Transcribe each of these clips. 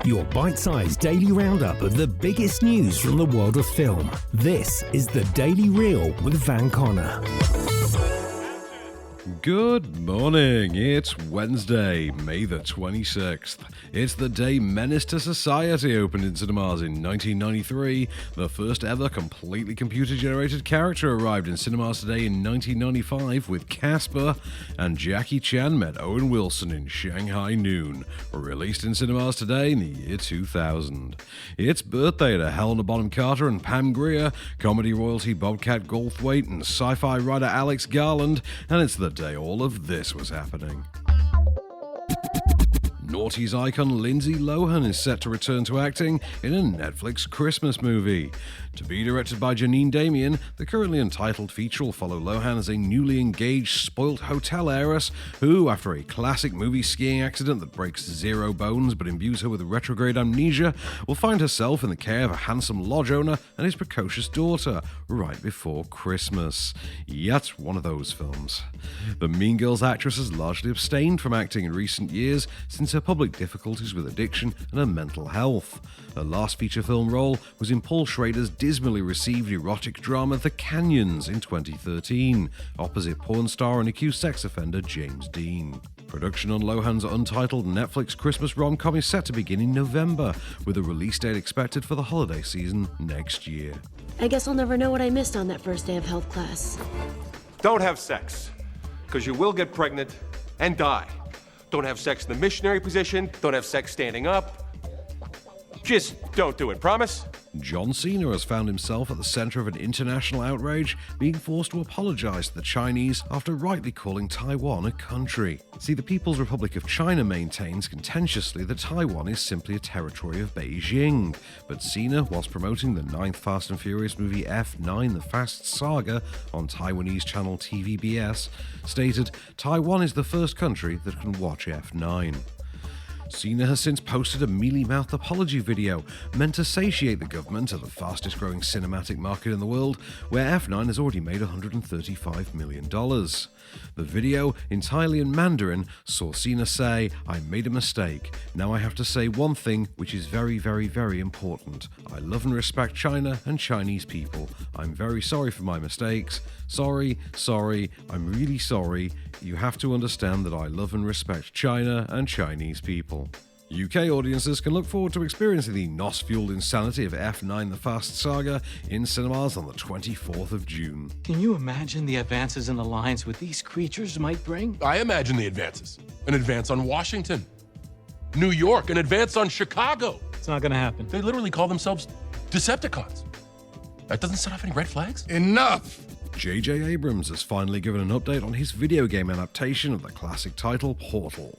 Your bite-sized daily roundup of the biggest news from the world of film. This is the Daily Reel with Van Connor. Good morning, it's Wednesday, May the 26th. It's the day Menace to Society opened in cinemas in 1993. The first ever completely computer-generated character arrived in cinemas today in 1995 with Casper, and Jackie Chan met Owen Wilson in Shanghai Noon, released in cinemas today in the year 2000. It's birthday to Helena Bonham Carter and Pam Grier, comedy royalty Bobcat Goldthwait and sci-fi writer Alex Garland, and it's the day all of this was happening. Naughty's icon Lindsay Lohan is set to return to acting in a Netflix Christmas movie. To be directed by Janine Damian, the currently untitled feature will follow Lohan as a newly engaged, spoilt hotel heiress who, after a classic movie skiing accident that breaks zero bones but imbues her with retrograde amnesia, will find herself in the care of a handsome lodge owner and his precocious daughter right before Christmas. Yet one of those films. The Mean Girls actress has largely abstained from acting in recent years since her public difficulties with addiction and her mental health. Her last feature film role was in Paul Schrader's dismally received erotic drama The Canyons in 2013, opposite porn star and accused sex offender James Dean. Production on Lohan's untitled Netflix Christmas rom-com is set to begin in November, with a release date expected for the holiday season next year. I guess I'll never know what I missed on that first day of health class. Don't have sex, because you will get pregnant and die. Don't have sex in the missionary position. Don't have sex standing up. Just don't do it, promise? John Cena has found himself at the center of an international outrage, being forced to apologize to the Chinese after rightly calling Taiwan a country. See, the People's Republic of China maintains contentiously that Taiwan is simply a territory of Beijing. But Cena, whilst promoting the 9th Fast and Furious movie F9 The Fast Saga on Taiwanese channel TVBS, stated, "Taiwan is the first country that can watch F9. Cena has since posted a mealy-mouthed apology video meant to satiate the government of the fastest-growing cinematic market in the world, where F9 has already made $135 million. The video, entirely in Mandarin, saw Cena say, "I made a mistake. Now I have to say one thing which is very, very, very important. I love and respect China and Chinese people. I'm very sorry for my mistakes. Sorry, I'm really sorry. You have to understand that I love and respect China and Chinese people." UK audiences can look forward to experiencing the NOS-fueled insanity of F9 The Fast Saga in cinemas on the 24th of June. Can you imagine the advances in alliance with these creatures might bring? I imagine the advances. An advance on Washington. New York, an advance on Chicago. It's not gonna happen. They literally call themselves Decepticons. That doesn't set off any red flags? Enough! J.J. Abrams has finally given an update on his video game adaptation of the classic title Portal.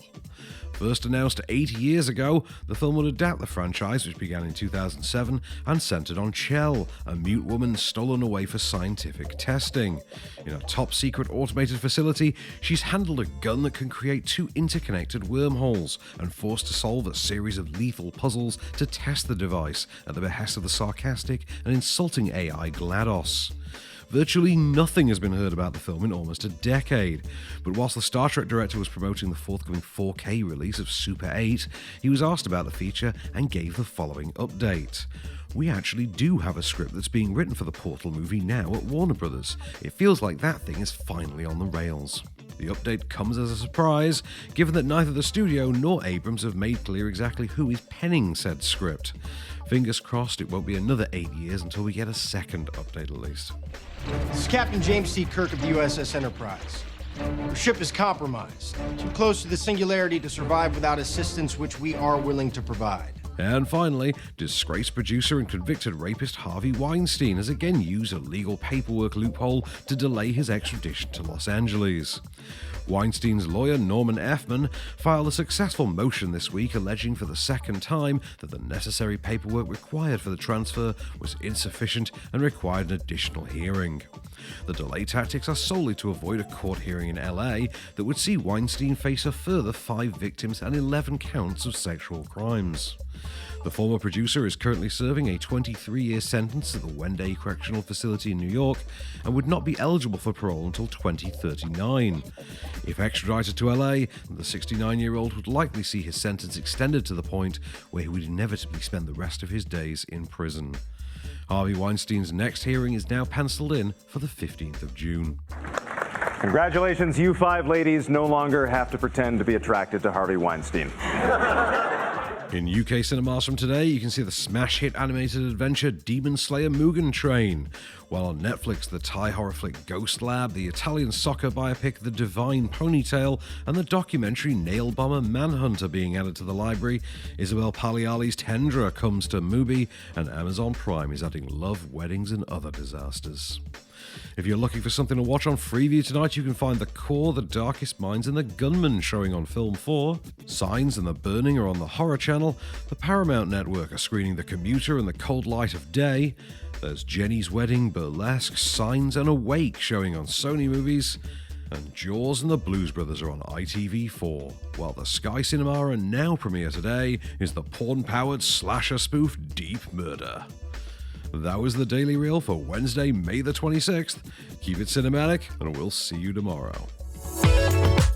First announced 8 years ago, the film would adapt the franchise, which began in 2007 and centered on Chell, a mute woman stolen away for scientific testing. In a top-secret automated facility, she's handled a gun that can create 2 interconnected wormholes and forced to solve a series of lethal puzzles to test the device at the behest of the sarcastic and insulting AI GLaDOS. Virtually nothing has been heard about the film in almost a decade, but whilst the Star Trek director was promoting the forthcoming 4K release of Super 8, he was asked about the feature and gave the following update. "We actually do have a script that's being written for the Portal movie now at Warner Brothers. It feels like that thing is finally on the rails." The update comes as a surprise, given that neither the studio nor Abrams have made clear exactly who is penning said script. Fingers crossed it won't be another 8 years until we get a second update at least. This is Captain James C. Kirk of the USS Enterprise. Our ship is compromised, too close to the singularity to survive without assistance, which we are willing to provide. And finally, disgraced producer and convicted rapist Harvey Weinstein has again used a legal paperwork loophole to delay his extradition to Los Angeles. Weinstein's lawyer, Norman Effman, filed a successful motion this week alleging for the second time that the necessary paperwork required for the transfer was insufficient and required an additional hearing. The delay tactics are solely to avoid a court hearing in LA that would see Weinstein face a further 5 victims and 11 counts of sexual crimes. The former producer is currently serving a 23-year sentence at the Wende Correctional Facility in New York and would not be eligible for parole until 2039. If extradited to LA, the 69-year-old would likely see his sentence extended to the point where he would inevitably spend the rest of his days in prison. Harvey Weinstein's next hearing is now penciled in for the 15th of June. Congratulations, you 5 ladies no longer have to pretend to be attracted to Harvey Weinstein. In UK cinemas from today, you can see the smash hit animated adventure Demon Slayer Mugen Train, while on Netflix, the Thai horror flick Ghost Lab, the Italian soccer biopic The Divine Ponytail, and the documentary Nail Bomber Manhunt being added to the library. Isabel Pagliari's Tendra comes to Mubi, and Amazon Prime is adding Love, Weddings, and Other Disasters. If you're looking for something to watch on Freeview tonight, you can find The Core, The Darkest Minds, and The Gunman showing on Film 4. Signs and The Burning are on the Horror Channel. The Paramount Network are screening The Commuter and The Cold Light of Day. There's Jenny's Wedding, Burlesque, Signs, and Awake showing on Sony Movies. And Jaws and the Blues Brothers are on ITV4. While the Sky Cinema and Now premiere today is the porn-powered slasher spoof Deep Murder. That was the Daily Reel for Wednesday, May the 26th. Keep it cinematic, and we'll see you tomorrow.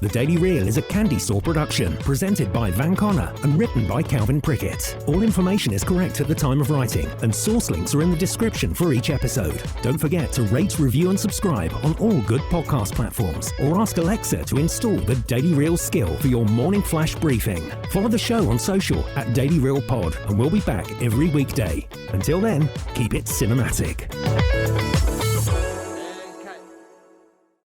The Daily Reel is a Candystore production, presented by Van Connor and written by Calvin Prickett. All information is correct at the time of writing, and source links are in the description for each episode. Don't forget to rate, review, and subscribe on all good podcast platforms, or ask Alexa to install the Daily Reel skill for your morning flash briefing. Follow the show on social at Daily Reel Pod, and we'll be back every weekday. Until then, keep it cinematic.